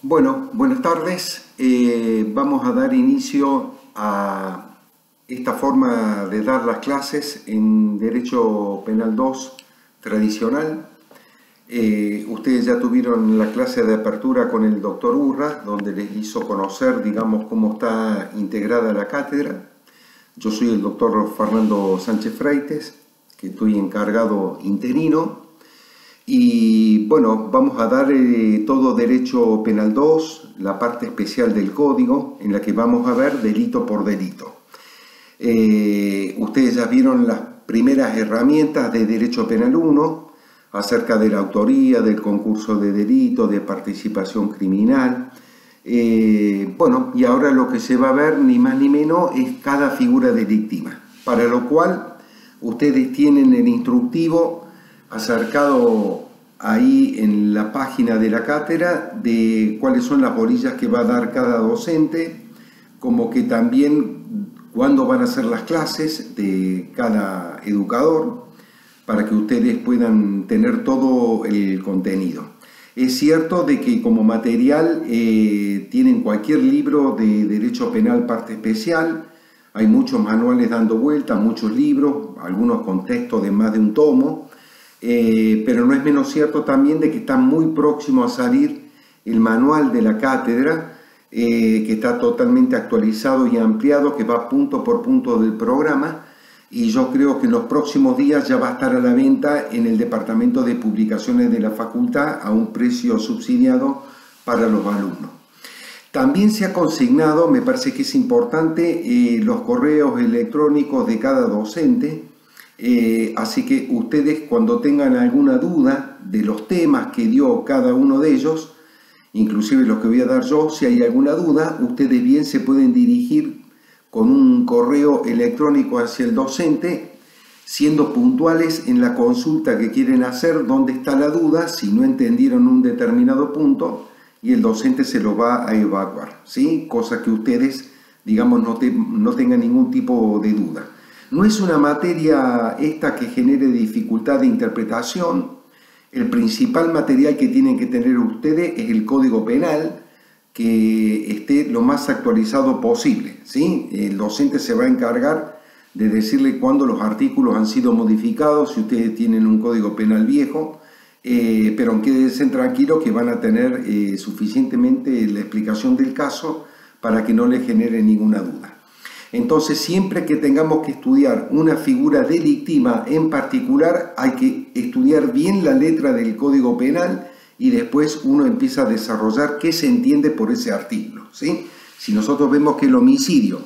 Bueno, buenas tardes. Vamos a dar inicio a esta forma de dar las clases en Derecho Penal 2 tradicional. Ustedes ya tuvieron la clase de apertura con el doctor Urra, donde les hizo conocer, digamos, cómo está integrada la cátedra. Yo soy el doctor Fernando Sánchez Freites, que estoy encargado interino. Y bueno, vamos a dar todo Derecho Penal 2, la parte especial del Código, en la que vamos a ver delito por delito. Ustedes ya vieron las primeras herramientas de Derecho Penal 1, acerca de la autoría, del concurso de delito, de participación criminal. Bueno, y ahora lo que se va a ver, ni más ni menos, es cada figura delictiva, para lo cual ustedes tienen el instructivo acercado ahí en la página de la cátedra de cuáles son las bolillas que va a dar cada docente, como que también cuándo van a ser las clases de cada educador, para que ustedes puedan tener todo el contenido. Es cierto de que como material tienen cualquier libro de Derecho Penal parte especial, hay muchos manuales dando vueltas, muchos libros, algunos con texto de más de un tomo, pero no es menos cierto también de que está muy próximo a salir el manual de la cátedra, que está totalmente actualizado y ampliado, que va punto por punto del programa, y yo creo que en los próximos días ya va a estar a la venta en el departamento de publicaciones de la facultad a un precio subsidiado para los alumnos. También se ha consignado, me parece que es importante, los correos electrónicos de cada docente. Así que ustedes, cuando tengan alguna duda de los temas que dio cada uno de ellos, inclusive los que voy a dar yo, si hay alguna duda, ustedes bien se pueden dirigir con un correo electrónico hacia el docente, siendo puntuales en la consulta que quieren hacer, dónde está la duda, si no entendieron un determinado punto, y el docente se lo va a evacuar, ¿sí? Cosa que ustedes, digamos, no tengan ningún tipo de duda. No es una materia esta que genere dificultad de interpretación. El principal material que tienen que tener ustedes es el Código Penal, que esté lo más actualizado posible, ¿sí? El docente se va a encargar de decirle cuándo los artículos han sido modificados, si ustedes tienen un Código Penal viejo, pero quédense tranquilos que van a tener suficientemente la explicación del caso para que no les genere ninguna duda. Entonces, siempre que tengamos que estudiar una figura delictiva en particular, hay que estudiar bien la letra del Código Penal y después uno empieza a desarrollar qué se entiende por ese artículo, ¿sí? Si nosotros vemos que el homicidio,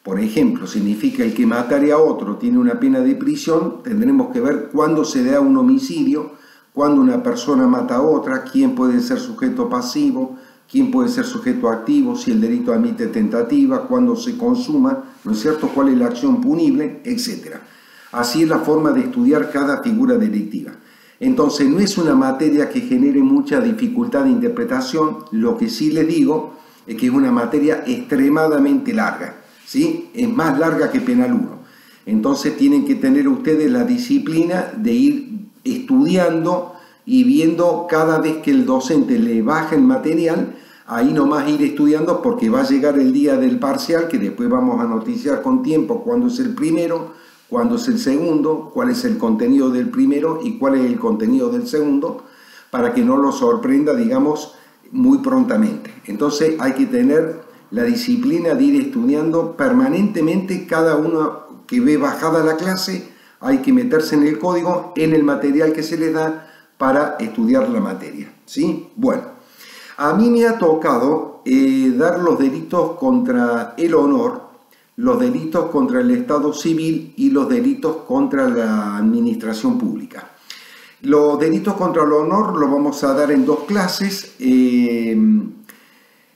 por ejemplo, significa el que matare a otro tiene una pena de prisión, tendremos que ver cuándo se da un homicidio, cuándo una persona mata a otra, quién puede ser sujeto pasivo, quién puede ser sujeto activo, si el delito admite tentativa, cuándo se consuma, ¿no es cierto?, cuál es la acción punible, etc. Así es la forma de estudiar cada figura delictiva. Entonces, no es una materia que genere mucha dificultad de interpretación, lo que sí les digo es que es una materia extremadamente larga, ¿sí? Es más larga que Penal 1. Entonces, tienen que tener ustedes la disciplina de ir estudiando y viendo cada vez que el docente le baja el material, ahí nomás ir estudiando, porque va a llegar el día del parcial, que después vamos a noticiar con tiempo cuándo es el primero, cuándo es el segundo, cuál es el contenido del primero y cuál es el contenido del segundo, para que no lo sorprenda, digamos, muy prontamente. Entonces hay que tener la disciplina de ir estudiando permanentemente. Cada uno que ve bajada la clase, hay que meterse en el código, en el material que se les da, para estudiar la materia, ¿sí? Bueno, a mí me ha tocado dar los delitos contra el honor, los delitos contra el Estado civil y los delitos contra la administración pública. Los delitos contra el honor los vamos a dar en dos clases. Este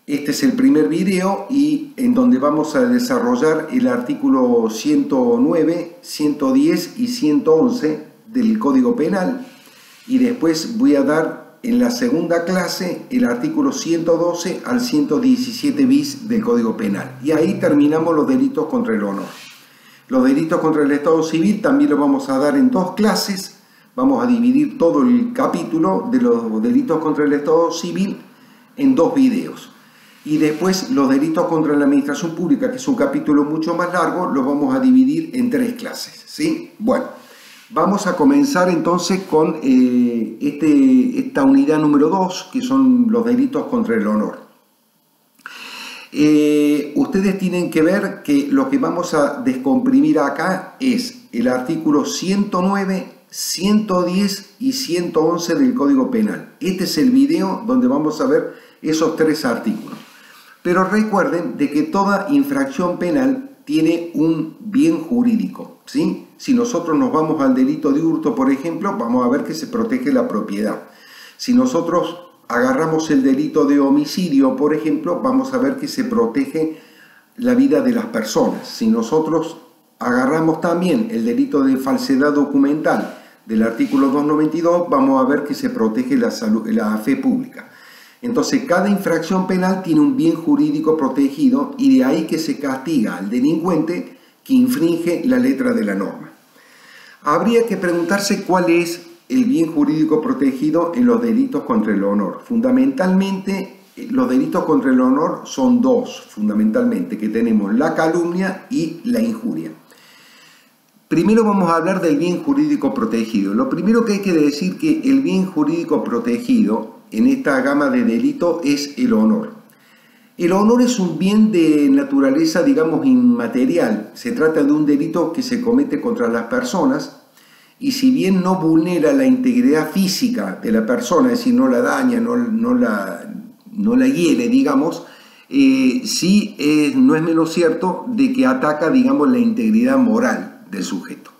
es el primer video, y en donde vamos a desarrollar el artículo 109, 110 y 111 del Código Penal. Y después voy a dar en la segunda clase el artículo 112 al 117 bis del Código Penal. Y ahí terminamos los delitos contra el honor. Los delitos contra el Estado civil también los vamos a dar en dos clases. Vamos a dividir todo el capítulo de los delitos contra el Estado civil en 2 videos. Y después los delitos contra la administración pública, que es un capítulo mucho más largo, lo vamos a dividir en 3 clases, ¿sí? Bueno, vamos a comenzar entonces con esta unidad número 2, que son los delitos contra el honor. Ustedes tienen que ver que lo que vamos a descomprimir acá es el artículo 109, 110 y 111 del Código Penal. Este es el video donde vamos a ver esos 3 artículos. Pero recuerden de que toda infracción penal tiene un bien jurídico, ¿sí? Si nosotros nos vamos al delito de hurto, por ejemplo, vamos a ver que se protege la propiedad. Si nosotros agarramos el delito de homicidio, por ejemplo, vamos a ver que se protege la vida de las personas. Si nosotros agarramos también el delito de falsedad documental del artículo 292, vamos a ver que se protege la fe pública. Entonces, cada infracción penal tiene un bien jurídico protegido y de ahí que se castiga al delincuente que infringe la letra de la norma. Habría que preguntarse cuál es el bien jurídico protegido en los delitos contra el honor. Fundamentalmente, los delitos contra el honor son 2, fundamentalmente, que tenemos la calumnia y la injuria. Primero vamos a hablar del bien jurídico protegido. Lo primero que hay que decir que el bien jurídico protegido en esta gama de delitos es el honor. El honor es un bien de naturaleza, digamos, inmaterial. Se trata de un delito que se comete contra las personas y si bien no vulnera la integridad física de la persona, es decir, no la daña, no la hiere, digamos, sí no es menos cierto de que ataca, digamos, la integridad moral del sujeto.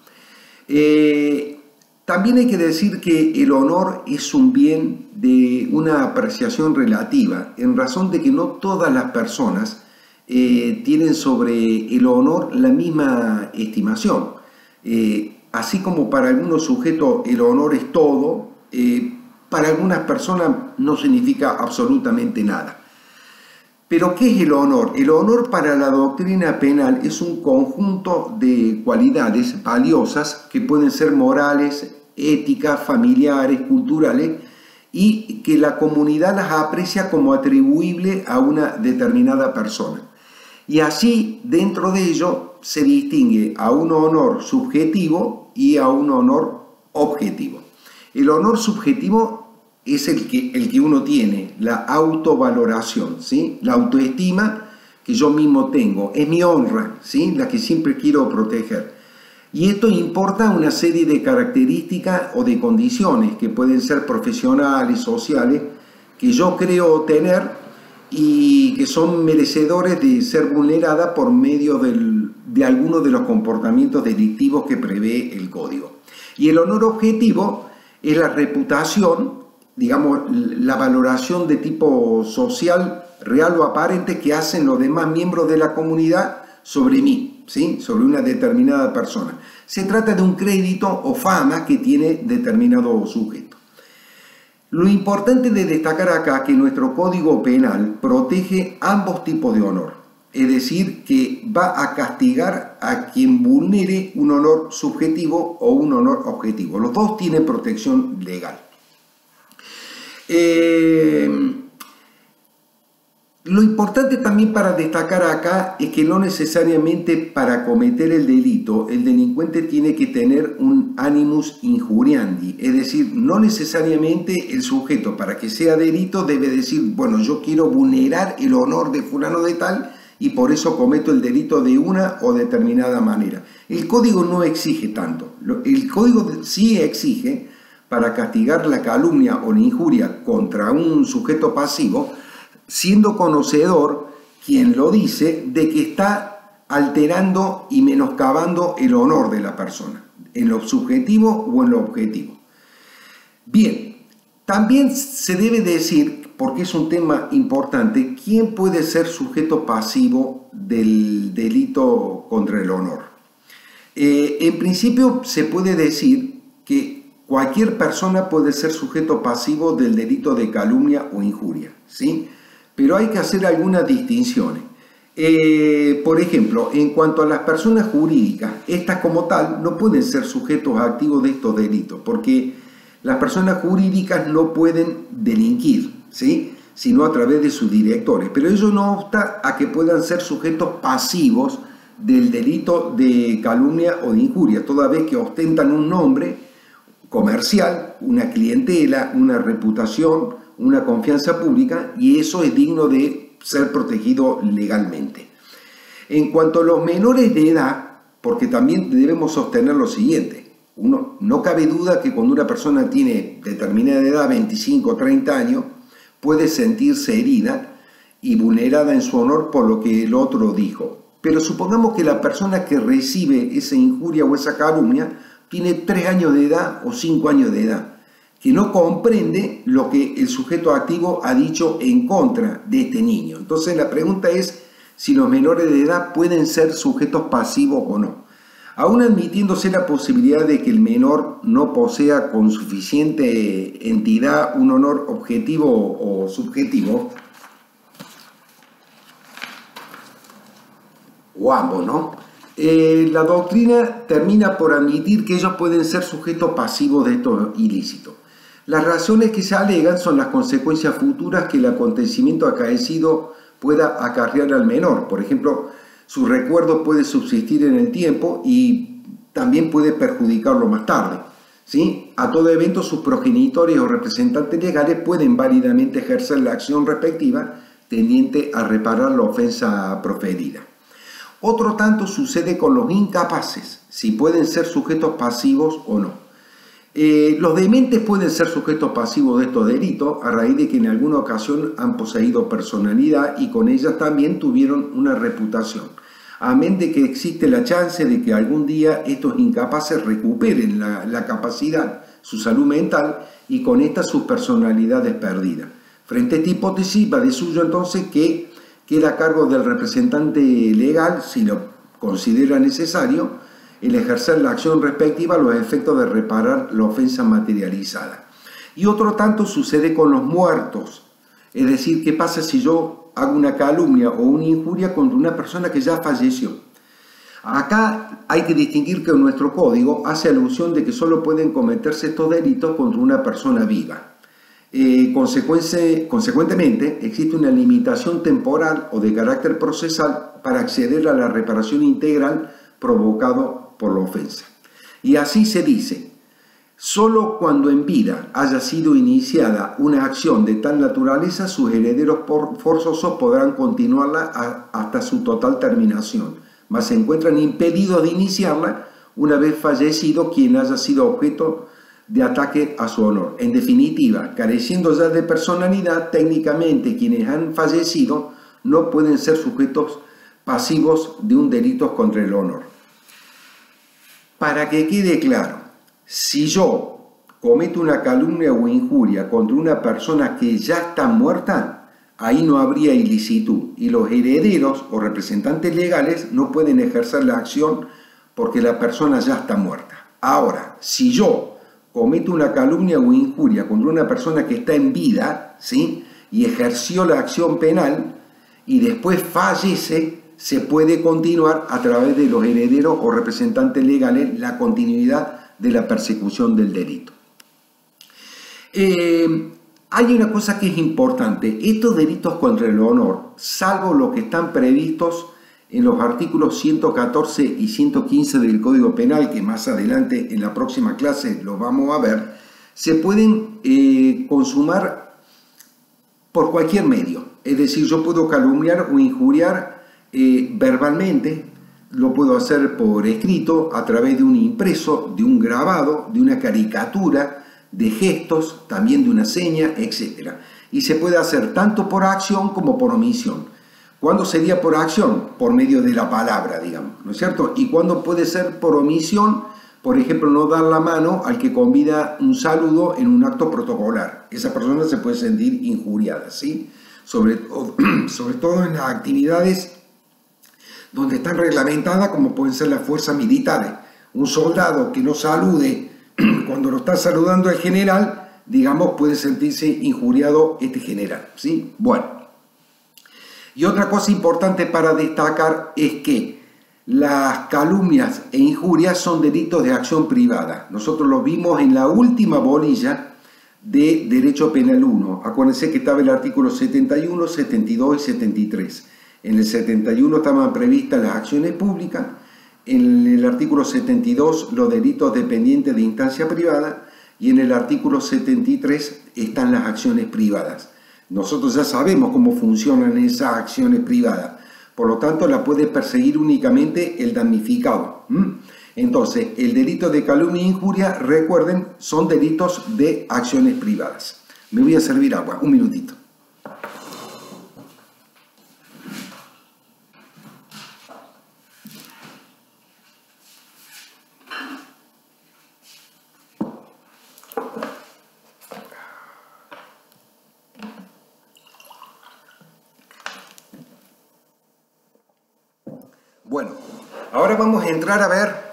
También hay que decir que el honor es un bien de una apreciación relativa, en razón de que no todas las personas tienen sobre el honor la misma estimación. Así como para algunos sujetos el honor es todo, para algunas personas no significa absolutamente nada. Pero ¿qué es el honor? El honor para la doctrina penal es un conjunto de cualidades valiosas que pueden ser morales, éticas, familiares, culturales y que la comunidad las aprecia como atribuible a una determinada persona. Y así, dentro de ello, se distingue a un honor subjetivo y a un honor objetivo. El honor subjetivo es el que uno tiene, la autovaloración, ¿sí? La autoestima que yo mismo tengo, es mi honra, ¿sí? La que siempre quiero proteger. Y esto importa una serie de características o de condiciones que pueden ser profesionales, sociales, que yo creo tener y que son merecedores de ser vulneradas por medio de algunos de los comportamientos delictivos que prevé el Código. Y el honor objetivo es la reputación, digamos, la valoración de tipo social, real o aparente que hacen los demás miembros de la comunidad sobre mí, ¿sí? Sobre una determinada persona. Se trata de un crédito o fama que tiene determinado sujeto. Lo importante de destacar acá es que nuestro Código Penal protege ambos tipos de honor, es decir, que va a castigar a quien vulnere un honor subjetivo o un honor objetivo. Los dos tienen protección legal. Lo importante también para destacar acá es que no necesariamente para cometer el delito el delincuente tiene que tener un animus injuriandi, es decir, no necesariamente el sujeto para que sea delito debe decir, bueno, yo quiero vulnerar el honor de fulano de tal y por eso cometo el delito de una o determinada manera. El código no exige tanto, el código sí exige para castigar la calumnia o la injuria contra un sujeto pasivo, siendo conocedor quien lo dice de que está alterando y menoscabando el honor de la persona, en lo subjetivo o en lo objetivo. Bien, también se debe decir, porque es un tema importante, quién puede ser sujeto pasivo del delito contra el honor. En principio se puede decir que cualquier persona puede ser sujeto pasivo del delito de calumnia o injuria, ¿sí? Pero hay que hacer algunas distinciones. Por ejemplo, en cuanto a las personas jurídicas, estas como tal no pueden ser sujetos activos de estos delitos, porque las personas jurídicas no pueden delinquir, ¿sí? sino a través de sus directores. Pero ello no obsta a que puedan ser sujetos pasivos del delito de calumnia o de injuria, toda vez que ostentan un nombre comercial, una clientela, una reputación, una confianza pública, y eso es digno de ser protegido legalmente. En cuanto a los menores de edad, porque también debemos sostener lo siguiente: no cabe duda que cuando una persona tiene determinada edad, 25 o 30 años, puede sentirse herida y vulnerada en su honor por lo que el otro dijo. Pero supongamos que la persona que recibe esa injuria o esa calumnia tiene 3 años de edad o 5 años de edad, que no comprende lo que el sujeto activo ha dicho en contra de este niño. Entonces la pregunta es si los menores de edad pueden ser sujetos pasivos o no. Aún admitiéndose la posibilidad de que el menor no posea con suficiente entidad un honor objetivo o subjetivo, o ambos, ¿no? La doctrina termina por admitir que ellos pueden ser sujetos pasivos de estos ilícitos. Las razones que se alegan son las consecuencias futuras que el acontecimiento acaecido pueda acarrear al menor. Por ejemplo, su recuerdo puede subsistir en el tiempo y también puede perjudicarlo más tarde, ¿sí? A todo evento, sus progenitores o representantes legales pueden válidamente ejercer la acción respectiva tendiente a reparar la ofensa proferida. Otro tanto sucede con los incapaces, si pueden ser sujetos pasivos o no. Los dementes pueden ser sujetos pasivos de estos delitos a raíz de que en alguna ocasión han poseído personalidad y con ellas también tuvieron una reputación. Amén de que existe la chance de que algún día estos incapaces recuperen la capacidad, su salud mental y con esta sus personalidades perdidas. Frente a esta hipótesis va de suyo entonces que queda a cargo del representante legal, si lo considera necesario, el ejercer la acción respectiva a los efectos de reparar la ofensa materializada. Y otro tanto sucede con los muertos, es decir, ¿qué pasa si yo hago una calumnia o una injuria contra una persona que ya falleció? Acá hay que distinguir que nuestro código hace alusión de que solo pueden cometerse estos delitos contra una persona viva. Consecuentemente, existe una limitación temporal o de carácter procesal para acceder a la reparación integral provocado por la ofensa. Y así se dice: solo cuando en vida haya sido iniciada una acción de tal naturaleza, sus herederos forzosos podrán continuarla hasta su total terminación, mas se encuentran impedidos de iniciarla una vez fallecido quien haya sido objeto de ataque a su honor. En definitiva, careciendo ya de personalidad, técnicamente quienes han fallecido no pueden ser sujetos pasivos de un delito contra el honor. Para que quede claro, si yo cometo una calumnia o injuria contra una persona que ya está muerta, ahí no habría ilicitud y los herederos o representantes legales no pueden ejercer la acción porque la persona ya está muerta. Ahora, si yo cometo una calumnia o injuria contra una persona que está en vida, ¿sí?, y ejerció la acción penal y después fallece, se puede continuar a través de los herederos o representantes legales la continuidad de la persecución del delito. Hay una cosa que es importante: estos delitos contra el honor, salvo los que están previstos en los artículos 114 y 115 del Código Penal, que más adelante en la próxima clase lo vamos a ver, se pueden consumar por cualquier medio. Es decir, yo puedo calumniar o injuriar verbalmente, lo puedo hacer por escrito, a través de un impreso, de un grabado, de una caricatura, de gestos, también de una seña, etc. Y se puede hacer tanto por acción como por omisión. ¿Cuándo sería por acción? Por medio de la palabra, digamos, ¿no es cierto? ¿Y cuándo puede ser por omisión? Por ejemplo, no dar la mano al que convida un saludo en un acto protocolar. Esa persona se puede sentir injuriada, ¿sí? Sobre todo en las actividades donde están reglamentadas, como pueden ser las fuerzas militares. Un soldado que no salude cuando lo está saludando el general, digamos, puede sentirse injuriado este general, ¿sí? Bueno. Y otra cosa importante para destacar es que las calumnias e injurias son delitos de acción privada. Nosotros lo vimos en la última bolilla de Derecho Penal 1. Acuérdense que estaba el artículo 71, 72 y 73. En el 71 estaban previstas las acciones públicas, en el artículo 72 los delitos dependientes de instancia privada y en el artículo 73 están las acciones privadas. Nosotros ya sabemos cómo funcionan esas acciones privadas, por lo tanto la puede perseguir únicamente el damnificado. Entonces, el delito de calumnia e injuria, recuerden, son delitos de acciones privadas. Me voy a servir agua, un minutito. Bueno, ahora vamos a entrar a ver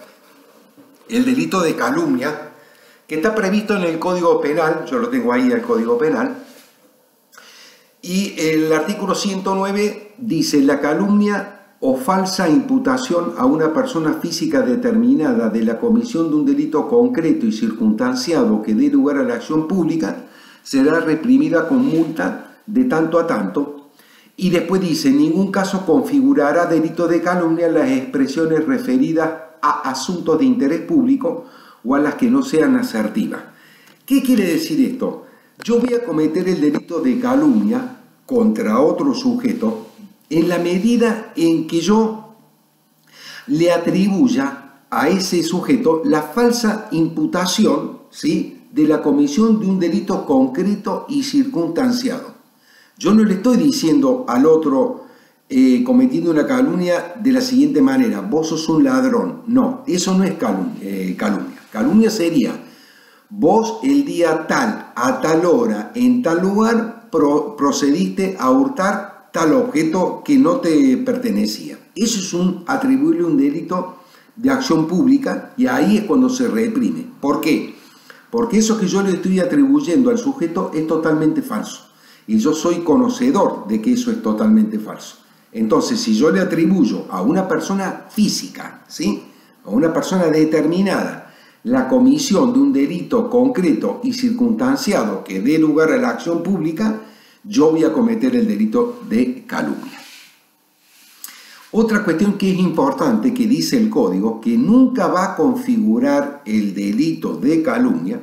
el delito de calumnia, que está previsto en el Código Penal. Yo lo tengo ahí, el Código Penal, y el artículo 109 dice: la calumnia o falsa imputación a una persona física determinada de la comisión de un delito concreto y circunstanciado que dé lugar a la acción pública será reprimida con multa de tanto a tanto. Y después dice: en ningún caso configurará delito de calumnia las expresiones referidas a asuntos de interés público o a las que no sean asertivas. ¿Qué quiere decir esto? Yo voy a cometer el delito de calumnia contra otro sujeto en la medida en que yo le atribuya a ese sujeto la falsa imputación, ¿sí?, de la comisión de un delito concreto y circunstanciado. Yo no le estoy diciendo al otro, cometiendo una calumnia de la siguiente manera: vos sos un ladrón. No, eso no es calumnia. Calumnia sería: vos el día tal, a tal hora, en tal lugar, procediste a hurtar tal objeto que no te pertenecía. Eso es atribuirle un delito de acción pública, y ahí es cuando se reprime. ¿Por qué? Porque eso que yo le estoy atribuyendo al sujeto es totalmente falso. Y yo soy conocedor de que eso es totalmente falso. Entonces, si yo le atribuyo a una persona física, ¿sí?, a una persona determinada, la comisión de un delito concreto y circunstanciado que dé lugar a la acción pública, yo voy a cometer el delito de calumnia. Otra cuestión que es importante, que dice el Código, que nunca va a configurar el delito de calumnia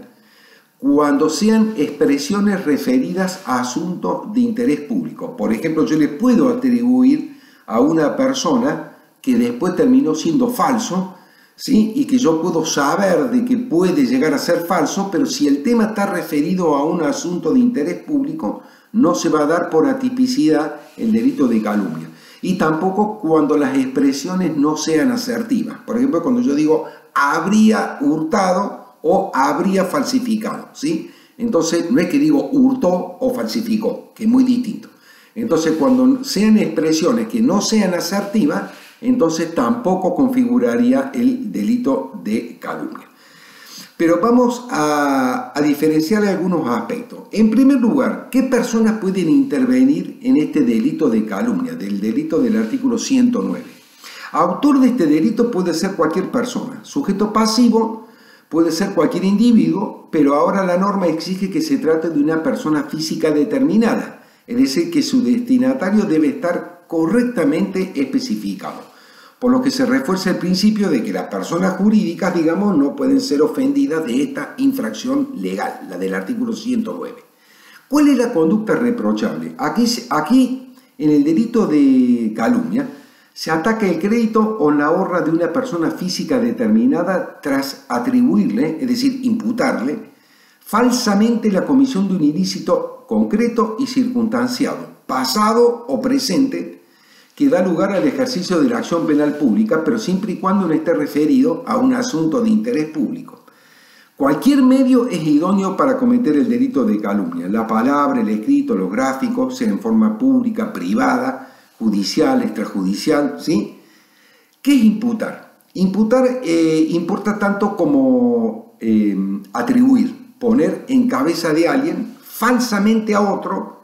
cuando sean expresiones referidas a asuntos de interés público. Por ejemplo, yo le puedo atribuir a una persona que después terminó siendo falso, ¿sí?, y que yo puedo saber de que puede llegar a ser falso, pero si el tema está referido a un asunto de interés público, no se va a dar por atipicidad el delito de calumnia. Y tampoco cuando las expresiones no sean asertivas. Por ejemplo, cuando yo digo habría hurtado o habría falsificado, ¿sí? Entonces, no es que digo hurtó o falsificó, que es muy distinto. Entonces, cuando sean expresiones que no sean asertivas, entonces tampoco configuraría el delito de calumnia. Pero vamos a diferenciar algunos aspectos. En primer lugar, ¿qué personas pueden intervenir en este delito de calumnia, del delito del artículo 109? Autor de este delito puede ser cualquier persona. Sujeto pasivo puede ser cualquier individuo, pero ahora la norma exige que se trate de una persona física determinada, es decir, que su destinatario debe estar correctamente especificado, por lo que se refuerza el principio de que las personas jurídicas, digamos, no pueden ser ofendidas de esta infracción legal, la del artículo 109. ¿Cuál es la conducta reprochable? Aquí en el delito de calumnia, se ataca el crédito o la honra de una persona física determinada tras atribuirle, es decir, imputarle, falsamente la comisión de un ilícito concreto y circunstanciado, pasado o presente, que da lugar al ejercicio de la acción penal pública, pero siempre y cuando no esté referido a un asunto de interés público. Cualquier medio es idóneo para cometer el delito de calumnia: la palabra, el escrito, los gráficos, sea en forma pública, privada, judicial, extrajudicial, ¿sí? ¿Qué es imputar? Imputar importa tanto como atribuir, poner en cabeza de alguien falsamente a otro,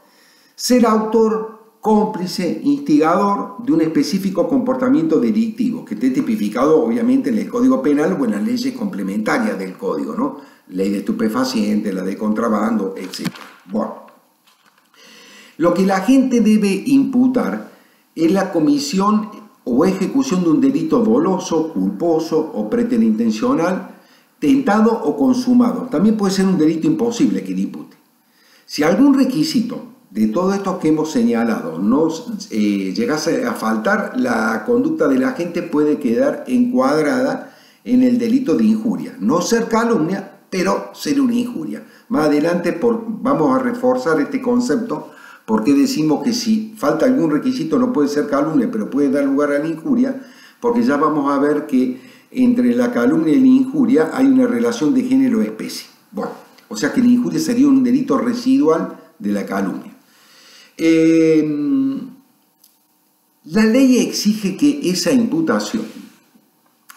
ser autor, cómplice, instigador de un específico comportamiento delictivo, que esté tipificado obviamente en el Código Penal o en las leyes complementarias del Código, ¿no? ley de estupefacientes, la de contrabando, etc. Bueno, lo que la gente debe imputar es la comisión o ejecución de un delito doloso, culposo o preterintencional, tentado o consumado. También puede ser un delito imposible que le impute. Si algún requisito de todo esto que hemos señalado no llegase a faltar, la conducta de la gente puede quedar encuadrada en el delito de injuria. No ser calumnia, pero ser una injuria. Más adelante vamos a reforzar este concepto, porque decimos que si falta algún requisito no puede ser calumnia, pero puede dar lugar a la injuria, porque ya vamos a ver que entre la calumnia y la injuria hay una relación de género-especie. Bueno, o sea que la injuria sería un delito residual de la calumnia. La ley exige que esa imputación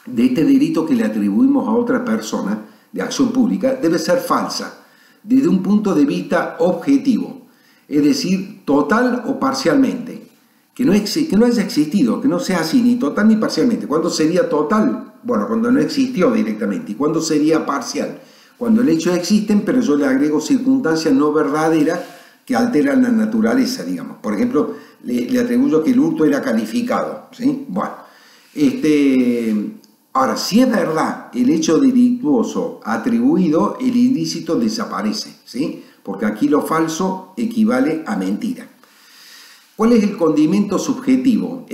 de este delito que le atribuimos a otra persona de acción pública debe ser falsa desde un punto de vista objetivo, es decir, total o parcialmente, que no haya existido, que no sea así ni total ni parcialmente. ¿Cuándo sería total? Bueno, cuando no existió directamente. ¿Y cuándo sería parcial? Cuando el hecho existen, pero yo le agrego circunstancias no verdaderas que alteran la naturaleza, digamos. Por ejemplo, le atribuyo que el hurto era calificado, ¿sí? Bueno, ahora, si es verdad el hecho delictuoso atribuido, el ilícito desaparece, ¿sí? Porque aquí lo falso equivale a mentira. ¿Cuál es el condimento subjetivo?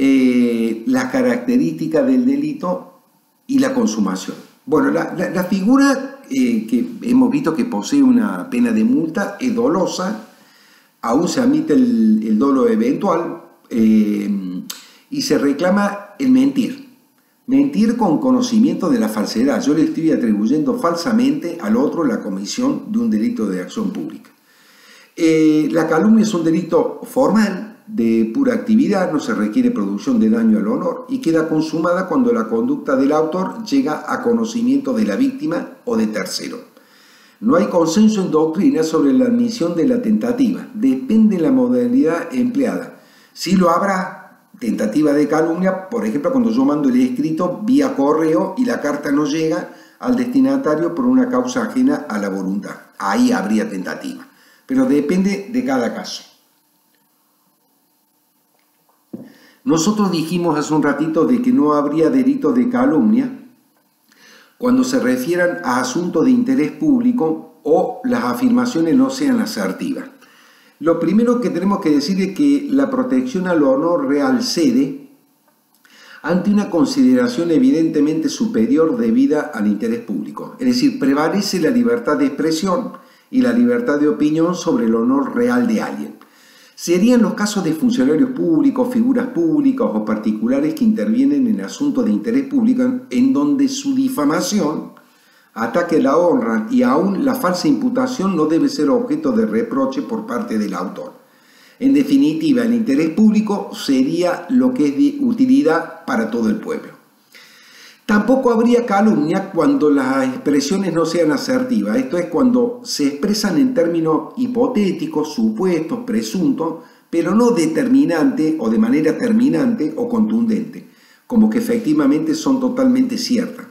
La característica del delito y la consumación. Bueno, la figura que hemos visto que posee una pena de multa es dolosa, aún se admite el dolo eventual y se reclama el mentir. Mentir con conocimiento de la falsedad. Yo le estoy atribuyendo falsamente al otro la comisión de un delito de acción pública. La calumnia es un delito formal, de pura actividad, no se requiere producción de daño al honor y queda consumada cuando la conducta del autor llega a conocimiento de la víctima o de tercero. No hay consenso en doctrina sobre la admisión de la tentativa, depende de la modalidad empleada. Sí lo habrá tentativa de calumnia, por ejemplo, cuando yo mando el escrito vía correo y la carta no llega al destinatario por una causa ajena a la voluntad. Ahí habría tentativa, pero depende de cada caso. Nosotros dijimos hace un ratito de que no habría delito de calumnia cuando se refieran a asuntos de interés público o las afirmaciones no sean asertivas. Lo primero que tenemos que decir es que la protección al honor real cede ante una consideración evidentemente superior debida al interés público. Es decir, prevalece la libertad de expresión y la libertad de opinión sobre el honor real de alguien. Serían los casos de funcionarios públicos, figuras públicas o particulares que intervienen en asuntos de interés público en donde su difamación ataque la honra y aún la falsa imputación no debe ser objeto de reproche por parte del autor. En definitiva, el interés público sería lo que es de utilidad para todo el pueblo. Tampoco habría calumnia cuando las expresiones no sean asertivas, esto es cuando se expresan en términos hipotéticos, supuestos, presuntos, pero no determinante o de manera terminante o contundente, como que efectivamente son totalmente ciertas.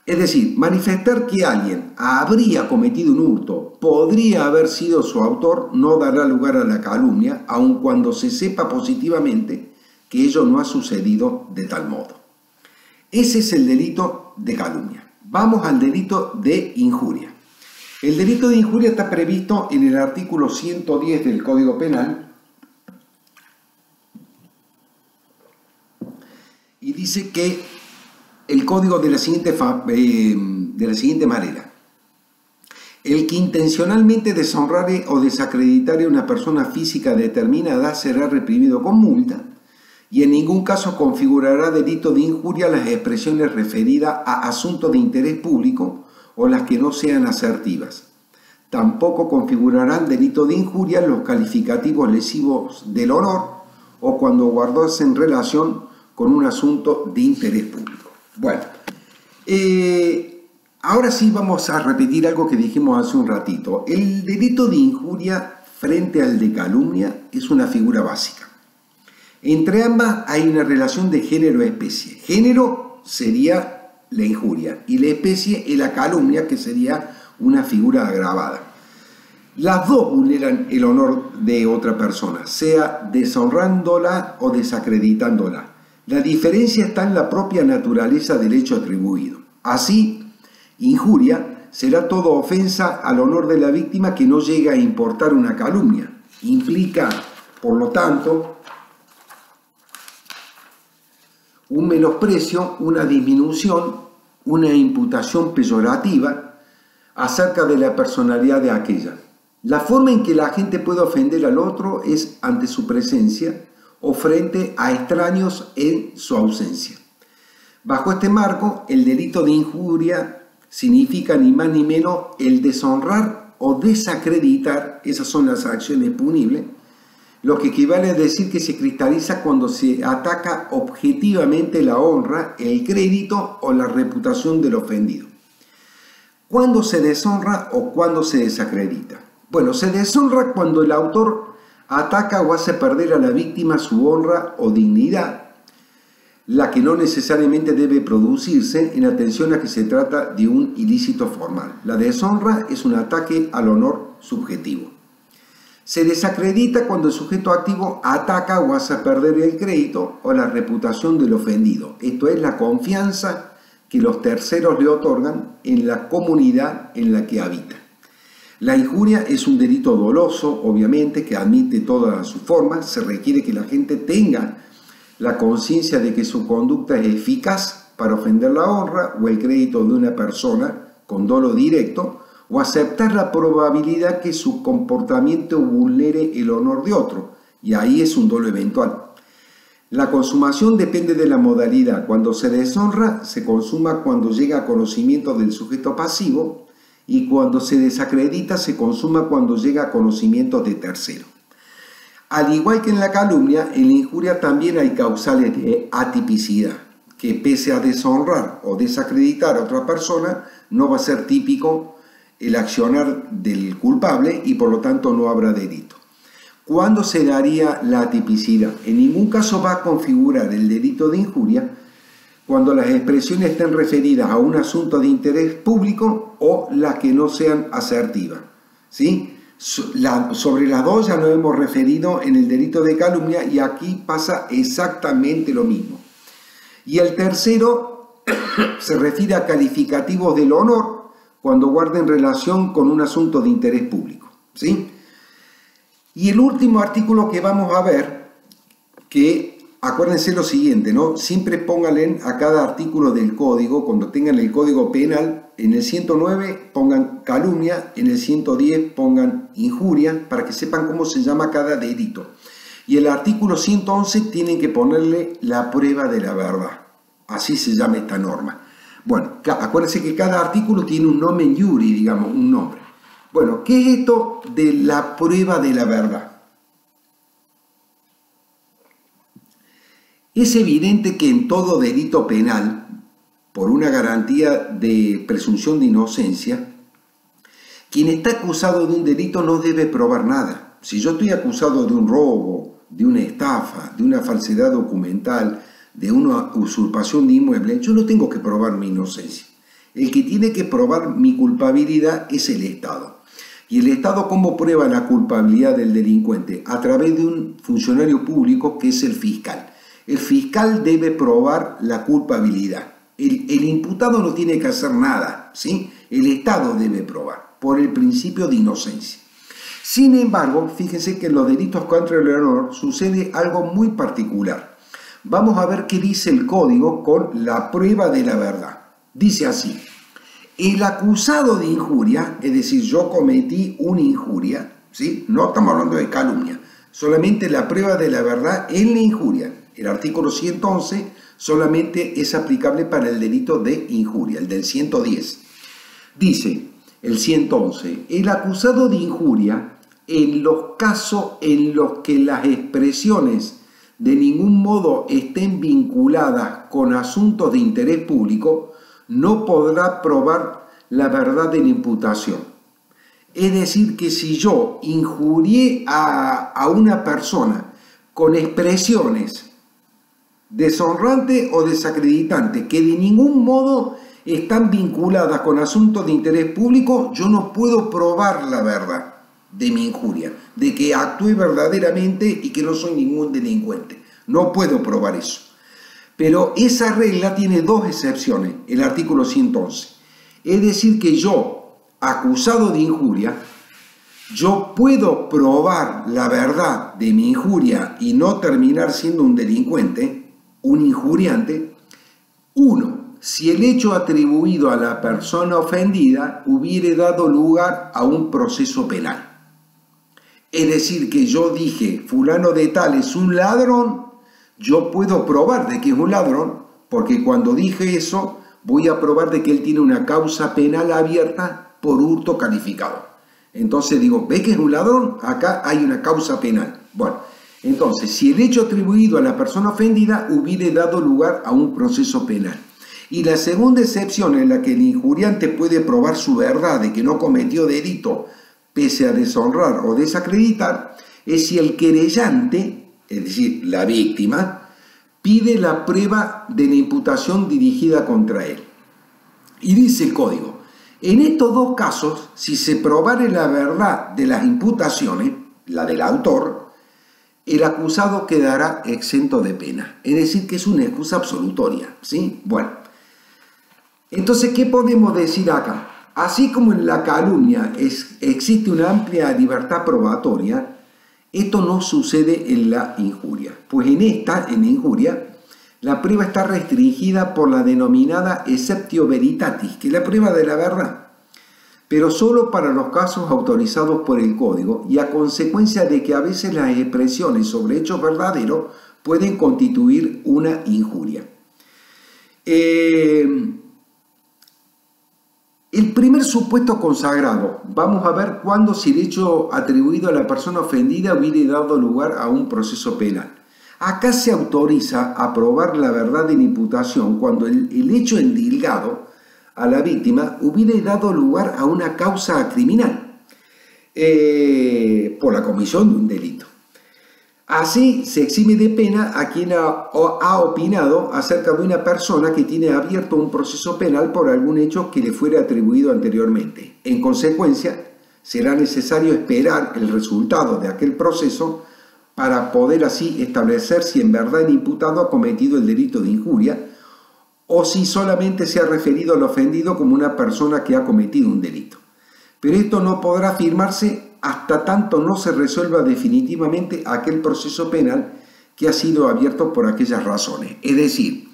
Es decir, manifestar que alguien habría cometido un hurto, podría haber sido su autor, no dará lugar a la calumnia, aun cuando se sepa positivamente que ello no ha sucedido de tal modo. Ese es el delito de calumnia. Vamos al delito de injuria. El delito de injuria está previsto en el artículo 110 del Código Penal y dice que el código de la siguiente manera: el que intencionalmente deshonrare o desacreditare a una persona física determinada será reprimido con multa y en ningún caso configurará delito de injuria las expresiones referidas a asuntos de interés público o las que no sean asertivas. Tampoco configurarán delito de injuria los calificativos lesivos del honor o cuando guardarse en relación con un asunto de interés público. Bueno, ahora sí vamos a repetir algo que dijimos hace un ratito. El delito de injuria frente al de calumnia es una figura básica. Entre ambas hay una relación de género-especie. Género sería la injuria y la especie es la calumnia, que sería una figura agravada. Las dos vulneran el honor de otra persona, sea deshonrándola o desacreditándola. La diferencia está en la propia naturaleza del hecho atribuido. Así, injuria será toda ofensa al honor de la víctima que no llega a importar una calumnia. Implica, por lo tanto, un menosprecio, una disminución, una imputación peyorativa acerca de la personalidad de aquella. La forma en que la gente puede ofender al otro es ante su presencia o frente a extraños en su ausencia. Bajo este marco, el delito de injuria significa ni más ni menos el deshonrar o desacreditar, esas son las acciones punibles, lo que equivale a decir que se cristaliza cuando se ataca objetivamente la honra, el crédito o la reputación del ofendido. ¿Cuándo se deshonra o cuándo se desacredita? Bueno, se deshonra cuando el autor ataca o hace perder a la víctima su honra o dignidad, la que no necesariamente debe producirse en atención a que se trata de un ilícito formal. La deshonra es un ataque al honor subjetivo. Se desacredita cuando el sujeto activo ataca o hace perder el crédito o la reputación del ofendido. Esto es la confianza que los terceros le otorgan en la comunidad en la que habita. La injuria es un delito doloso, obviamente, que admite todas sus formas. Se requiere que la gente tenga la conciencia de que su conducta es eficaz para ofender la honra o el crédito de una persona con dolo directo, o aceptar la probabilidad que su comportamiento vulnere el honor de otro, y ahí es un dolo eventual. La consumación depende de la modalidad. Cuando se deshonra, se consuma cuando llega a conocimiento del sujeto pasivo, y cuando se desacredita, se consuma cuando llega a conocimiento de tercero. Al igual que en la calumnia, en la injuria también hay causales de atipicidad, que pese a deshonrar o desacreditar a otra persona, no va a ser típico el accionar del culpable y por lo tanto no habrá delito. ¿Cuándo se daría la atipicidad? En ningún caso va a configurar el delito de injuria cuando las expresiones estén referidas a un asunto de interés público o las que no sean asertivas, ¿sí? Sobre las dos ya nos hemos referido en el delito de calumnia y aquí pasa exactamente lo mismo. Y el tercero se refiere a calificativos del honor cuando guarden relación con un asunto de interés público, ¿sí? Y el último artículo que vamos a ver, que acuérdense lo siguiente, ¿no? Siempre pónganle a cada artículo del código, cuando tengan el código penal, en el 109 pongan calumnia, en el 110 pongan injuria, para que sepan cómo se llama cada delito. Y el artículo 111 tienen que ponerle la prueba de la verdad. Así se llama esta norma. Bueno, acuérdense que cada artículo tiene un nomen iuri, digamos, un nombre. Bueno, ¿qué es esto de la prueba de la verdad? Es evidente que en todo delito penal, por una garantía de presunción de inocencia, quien está acusado de un delito no debe probar nada. Si yo estoy acusado de un robo, de una estafa, de una falsedad documental, de una usurpación de inmueble, yo no tengo que probar mi inocencia. El que tiene que probar mi culpabilidad es el Estado. ¿Y el Estado cómo prueba la culpabilidad del delincuente? A través de un funcionario público que es el fiscal. El fiscal debe probar la culpabilidad. El imputado no tiene que hacer nada, ¿sí? El Estado debe probar, por el principio de inocencia. Sin embargo, fíjense que en los delitos contra el honor sucede algo muy particular. Vamos a ver qué dice el código con la prueba de la verdad. Dice así: el acusado de injuria, es decir, yo cometí una injuria, ¿sí? No estamos hablando de calumnia, solamente la prueba de la verdad en la injuria. El artículo 111 solamente es aplicable para el delito de injuria, el del 110. Dice el 111, el acusado de injuria, en los casos en los que las expresiones de ningún modo estén vinculadas con asuntos de interés público, no podrá probar la verdad de la imputación. Es decir, que si yo injurié a una persona con expresiones deshonrantes o desacreditantes que de ningún modo están vinculadas con asuntos de interés público, yo no puedo probar la verdad de mi injuria, de que actué verdaderamente y que no soy ningún delincuente. No puedo probar eso. Pero esa regla tiene dos excepciones, el artículo 111. Es decir, que yo, acusado de injuria, yo puedo probar la verdad de mi injuria y no terminar siendo un delincuente, un injuriante. Uno, si el hecho atribuido a la persona ofendida hubiere dado lugar a un proceso penal. Es decir, que yo dije, fulano de tal es un ladrón, yo puedo probar de que es un ladrón, porque cuando dije eso, voy a probar de que él tiene una causa penal abierta por hurto calificado. Entonces digo, ¿ves que es un ladrón? Acá hay una causa penal. Bueno, entonces, si el hecho atribuido a la persona ofendida hubiere dado lugar a un proceso penal. Y la segunda excepción en la que el injuriante puede probar su verdad de que no cometió delito pese a deshonrar o desacreditar, es si el querellante, es decir, la víctima, pide la prueba de la imputación dirigida contra él. Y dice el código, en estos dos casos, si se probare la verdad de las imputaciones, la del autor, el acusado quedará exento de pena. Es decir, que es una excusa absolutoria, ¿sí? Bueno, entonces, ¿qué podemos decir acá? Así como en la calumnia existe una amplia libertad probatoria, esto no sucede en la injuria. Pues en la injuria, la prueba está restringida por la denominada exceptio veritatis, que es la prueba de la verdad, pero solo para los casos autorizados por el Código y a consecuencia de que a veces las expresiones sobre hechos verdaderos pueden constituir una injuria. El primer supuesto consagrado, vamos a ver cuándo si el hecho atribuido a la persona ofendida hubiere dado lugar a un proceso penal. Acá se autoriza a probar la verdad de la imputación cuando el hecho endilgado a la víctima hubiere dado lugar a una causa criminal por la comisión de un delito. Así se exime de pena a quien ha opinado acerca de una persona que tiene abierto un proceso penal por algún hecho que le fuera atribuido anteriormente. En consecuencia, será necesario esperar el resultado de aquel proceso para poder así establecer si en verdad el imputado ha cometido el delito de injuria o si solamente se ha referido al ofendido como una persona que ha cometido un delito. Pero esto no podrá afirmarse hasta tanto no se resuelva definitivamente aquel proceso penal que ha sido abierto por aquellas razones. Es decir,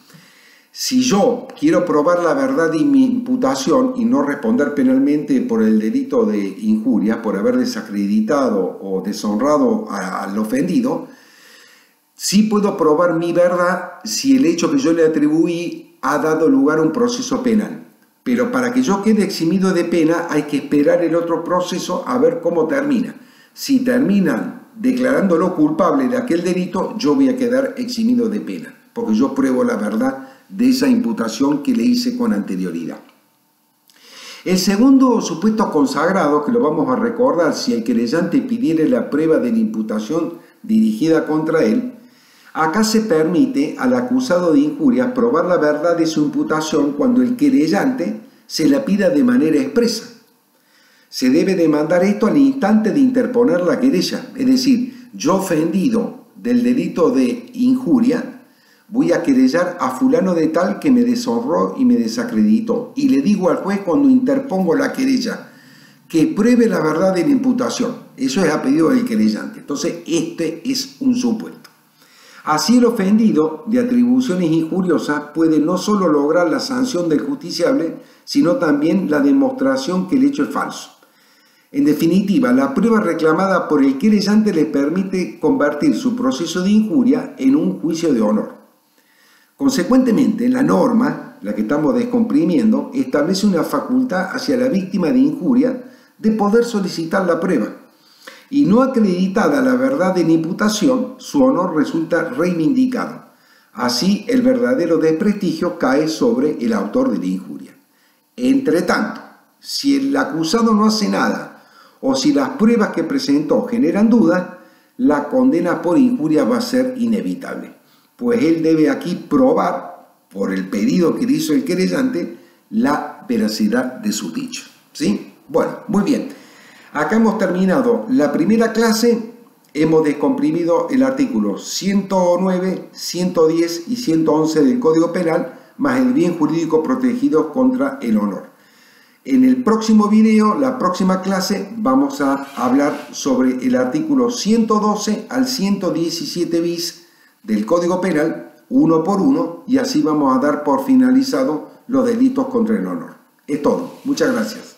si yo quiero probar la verdad de mi imputación y no responder penalmente por el delito de injuria, por haber desacreditado o deshonrado al ofendido, sí puedo probar mi verdad si el hecho que yo le atribuí ha dado lugar a un proceso penal. Pero para que yo quede eximido de pena hay que esperar el otro proceso a ver cómo termina. Si terminan declarándolo culpable de aquel delito, yo voy a quedar eximido de pena, porque yo pruebo la verdad de esa imputación que le hice con anterioridad. El segundo supuesto consagrado, que lo vamos a recordar, si el querellante pidiere la prueba de la imputación dirigida contra él, acá se permite al acusado de injuria probar la verdad de su imputación cuando el querellante se la pida de manera expresa. Se debe demandar esto al instante de interponer la querella, es decir, yo ofendido del delito de injuria, voy a querellar a fulano de tal que me deshonró y me desacreditó. Y le digo al juez cuando interpongo la querella que pruebe la verdad de la imputación. Eso es a pedido del querellante. Entonces, este es un supuesto. Así el ofendido de atribuciones injuriosas puede no solo lograr la sanción del justiciable, sino también la demostración que el hecho es falso. En definitiva, la prueba reclamada por el querellante le permite convertir su proceso de injuria en un juicio de honor. Consecuentemente, la norma, la que estamos descomprimiendo, establece una facultad hacia la víctima de injuria de poder solicitar la prueba. Y no acreditada la verdad de la imputación, su honor resulta reivindicado. Así, el verdadero desprestigio cae sobre el autor de la injuria. Entre tanto, si el acusado no hace nada o si las pruebas que presentó generan dudas, la condena por injuria va a ser inevitable. Pues él debe aquí probar, por el pedido que le hizo el querellante, la veracidad de su dicho. ¿Sí? Bueno, muy bien. Acá hemos terminado la primera clase. Hemos descomprimido el artículo 109, 110 y 111 del Código Penal, más el bien jurídico protegido contra el honor. En el próximo video, la próxima clase, vamos a hablar sobre el artículo 112 al 117 bis del Código Penal, uno por uno, y así vamos a dar por finalizado los delitos contra el honor. Es todo. Muchas gracias.